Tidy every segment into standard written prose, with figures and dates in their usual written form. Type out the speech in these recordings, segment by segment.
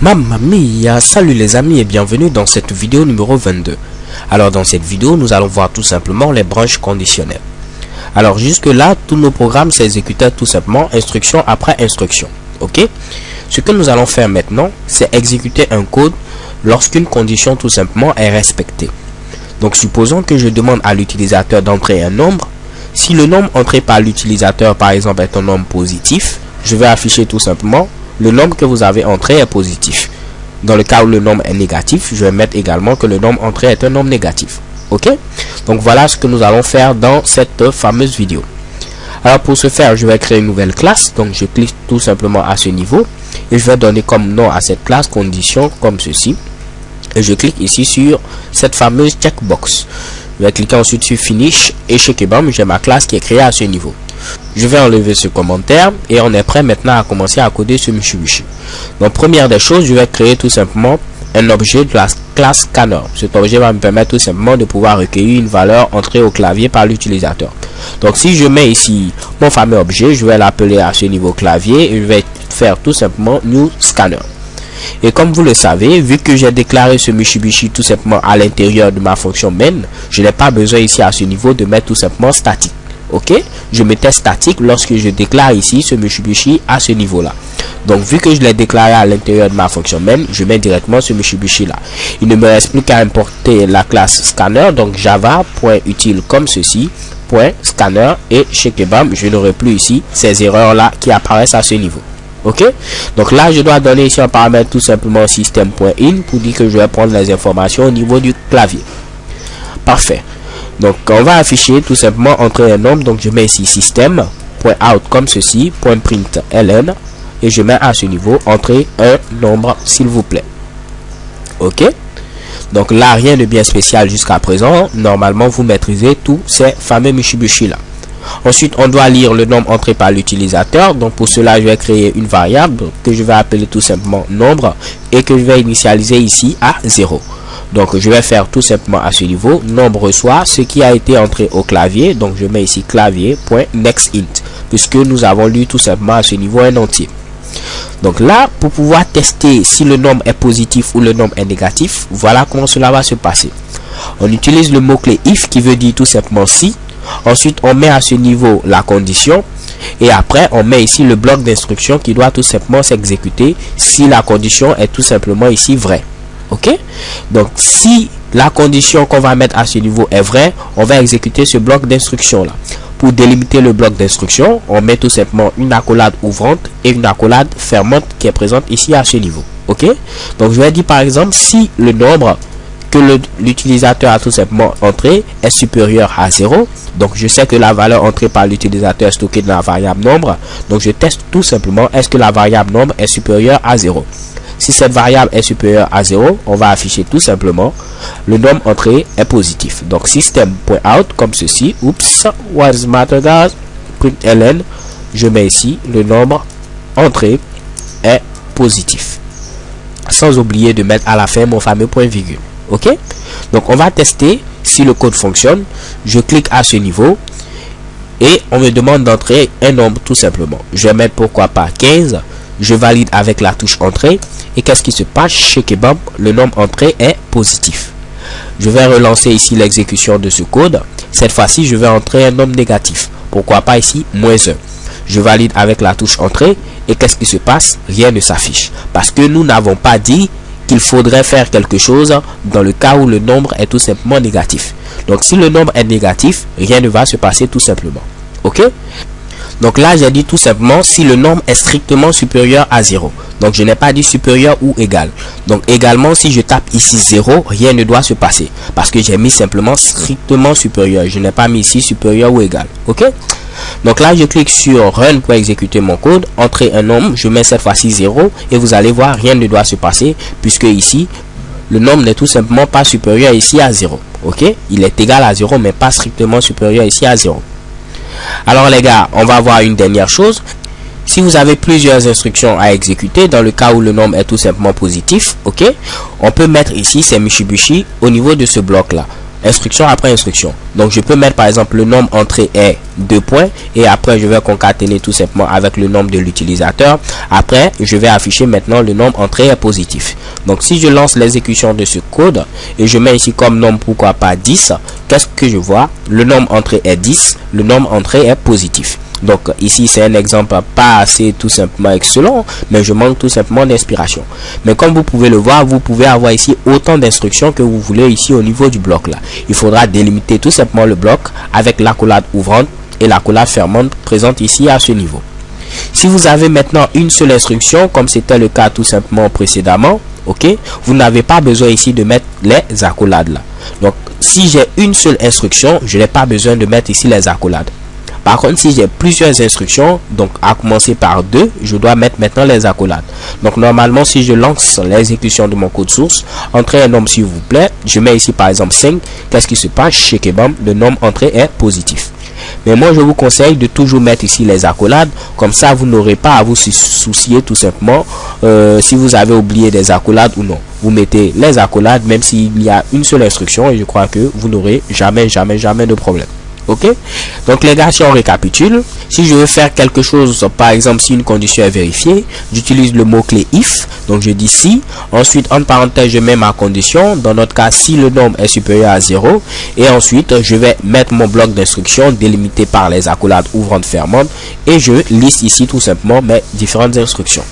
Mamma mia, salut les amis et bienvenue dans cette vidéo numéro 22. Alors dans cette vidéo, nous allons voir tout simplement les branches conditionnelles. Alors jusque là, tous nos programmes s'exécutaient tout simplement instruction après instruction. Ok? Ce que nous allons faire maintenant, c'est exécuter un code lorsqu'une condition tout simplement est respectée. Donc supposons que je demande à l'utilisateur d'entrer un nombre. Si le nombre entré par l'utilisateur par exemple est un nombre positif, je vais afficher tout simplement le nombre que vous avez entré est positif. Dans le cas où le nombre est négatif, je vais mettre également que le nombre entré est un nombre négatif. Ok? Donc voilà ce que nous allons faire dans cette fameuse vidéo. Alors pour ce faire, je vais créer une nouvelle classe. Donc je clique tout simplement à ce niveau et je vais donner comme nom à cette classe condition comme ceci. Et je clique ici sur cette fameuse checkbox. Je vais cliquer ensuite sur finish et chez Kebam, j'ai ma classe qui est créée à ce niveau. Je vais enlever ce commentaire et on est prêt maintenant à commencer à coder ce Mitsubishi. Donc première des choses, je vais créer tout simplement un objet de la classe scanner. Cet objet va me permettre tout simplement de pouvoir recueillir une valeur entrée au clavier par l'utilisateur. Donc si je mets ici mon fameux objet, je vais l'appeler à ce niveau clavier et je vais faire tout simplement new scanner. Et comme vous le savez, vu que j'ai déclaré ce Mitsubishi tout simplement à l'intérieur de ma fonction main, je n'ai pas besoin ici à ce niveau de mettre tout simplement statique. Ok, je mettais statique lorsque je déclare ici ce Mitsubishi à ce niveau là. Donc vu que je l'ai déclaré à l'intérieur de ma fonction main, je mets directement ce Mitsubishi là. Il ne me reste plus qu'à importer la classe scanner, donc java.utile comme ceci, .scanner, et chez Kebam, je n'aurai plus ici ces erreurs là qui apparaissent à ce niveau. Ok, donc là je dois donner ici un paramètre tout simplement system.in pour dire que je vais prendre les informations au niveau du clavier. Parfait. Donc on va afficher tout simplement entrer un nombre. Donc je mets ici system.out comme ceci, .println, et je mets à ce niveau entrer un nombre s'il vous plaît. Ok, donc là rien de bien spécial jusqu'à présent. Normalement vous maîtrisez tous ces fameux Mitsubishi là. Ensuite on doit lire le nombre entré par l'utilisateur. Donc pour cela je vais créer une variable que je vais appeler tout simplement nombre et que je vais initialiser ici à 0. Donc je vais faire tout simplement à ce niveau nombre reçoit ce qui a été entré au clavier. Donc je mets ici clavier.nextInt puisque nous avons lu tout simplement à ce niveau un entier. Donc là pour pouvoir tester si le nombre est positif ou le nombre est négatif, voilà comment cela va se passer. On utilise le mot clé if qui veut dire tout simplement si. Ensuite on met à ce niveau la condition et après on met ici le bloc d'instruction qui doit tout simplement s'exécuter si la condition est tout simplement ici vraie. Ok, donc si la condition qu'on va mettre à ce niveau est vraie, on va exécuter ce bloc d'instruction là. Pour délimiter le bloc d'instruction, on met tout simplement une accolade ouvrante et une accolade fermante qui est présente ici à ce niveau. Ok, donc je vais dire par exemple si le nombre que l'utilisateur a tout simplement entré est supérieur à 0. Donc je sais que la valeur entrée par l'utilisateur est stockée dans la variable nombre. Donc je teste tout simplement est-ce que la variable nombre est supérieure à 0. Si cette variable est supérieure à 0, on va afficher tout simplement le nombre entré est positif. Donc system.out comme ceci. Oups, what's matter guys? Println, je mets ici le nombre entré est positif. Sans oublier de mettre à la fin mon fameux point virgule. Ok, donc on va tester si le code fonctionne. Je clique à ce niveau et on me demande d'entrer un nombre tout simplement. Je vais mettre pourquoi pas 15. Je valide avec la touche entrée et qu'est-ce qui se passe chez Kebab? Le nombre entré est positif. Je vais relancer ici l'exécution de ce code. Cette fois-ci je vais entrer un nombre négatif. Pourquoi pas ici -1. Je valide avec la touche entrée et qu'est-ce qui se passe? Rien ne s'affiche parce que nous n'avons pas dit qu'il faudrait faire quelque chose dans le cas où le nombre est tout simplement négatif. Donc si le nombre est négatif, rien ne va se passer tout simplement. Ok, donc là j'ai dit tout simplement si le nombre est strictement supérieur à 0. Donc je n'ai pas dit supérieur ou égal. Donc également si je tape ici 0, rien ne doit se passer parce que j'ai mis simplement strictement supérieur. Je n'ai pas mis ici supérieur ou égal. Ok, donc là je clique sur run pour exécuter mon code, entrer un nombre, je mets cette fois-ci 0 et vous allez voir rien ne doit se passer puisque ici le nombre n'est tout simplement pas supérieur ici à 0. Ok, il est égal à 0 mais pas strictement supérieur ici à 0. Alors les gars, on va voir une dernière chose. Si vous avez plusieurs instructions à exécuter dans le cas où le nombre est tout simplement positif, ok, on peut mettre ici ces Mitsubishi au niveau de ce bloc là. instruction après instruction. Donc je peux mettre par exemple le nombre entré est 2 points et après je vais concaténer tout simplement avec le nombre de l'utilisateur. Après je vais afficher maintenant le nombre entré est positif. Donc si je lance l'exécution de ce code et je mets ici comme nombre pourquoi pas 10, qu'est-ce que je vois? Le nombre entré est 10, le nombre entré est positif. Donc ici c'est un exemple pas assez tout simplement excellent, mais je manque tout simplement d'inspiration. Mais comme vous pouvez le voir, vous pouvez avoir ici autant d'instructions que vous voulez ici au niveau du bloc là. Il faudra délimiter tout simplement le bloc avec l'accolade ouvrante et l'accolade fermante présente ici à ce niveau. Si vous avez maintenant une seule instruction, comme c'était le cas tout simplement précédemment, ok, vous n'avez pas besoin ici de mettre les accolades là. Donc si j'ai une seule instruction, je n'ai pas besoin de mettre ici les accolades. Par contre, si j'ai plusieurs instructions, donc à commencer par 2, je dois mettre maintenant les accolades. Donc normalement, si je lance l'exécution de mon code source, entrez un nombre s'il vous plaît, je mets ici par exemple 5, qu'est-ce qui se passe? Chez Kebam, le nombre entré est positif. Mais moi, je vous conseille de toujours mettre ici les accolades, comme ça vous n'aurez pas à vous soucier tout simplement si vous avez oublié des accolades ou non. Vous mettez les accolades même s'il y a une seule instruction et je crois que vous n'aurez jamais de problème. Ok, donc les gars, si on récapitule, si je veux faire quelque chose, par exemple si une condition est vérifiée, j'utilise le mot clé if, donc je dis si, ensuite en parenthèse je mets ma condition, dans notre cas si le nombre est supérieur à 0, et ensuite je vais mettre mon bloc d'instruction délimité par les accolades ouvrantes fermantes et je liste ici tout simplement mes différentes instructions.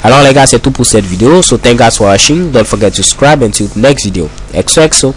Alors les gars, c'est tout pour cette vidéo, so thank you guys for watching, don't forget to subscribe until the next video. XOXO.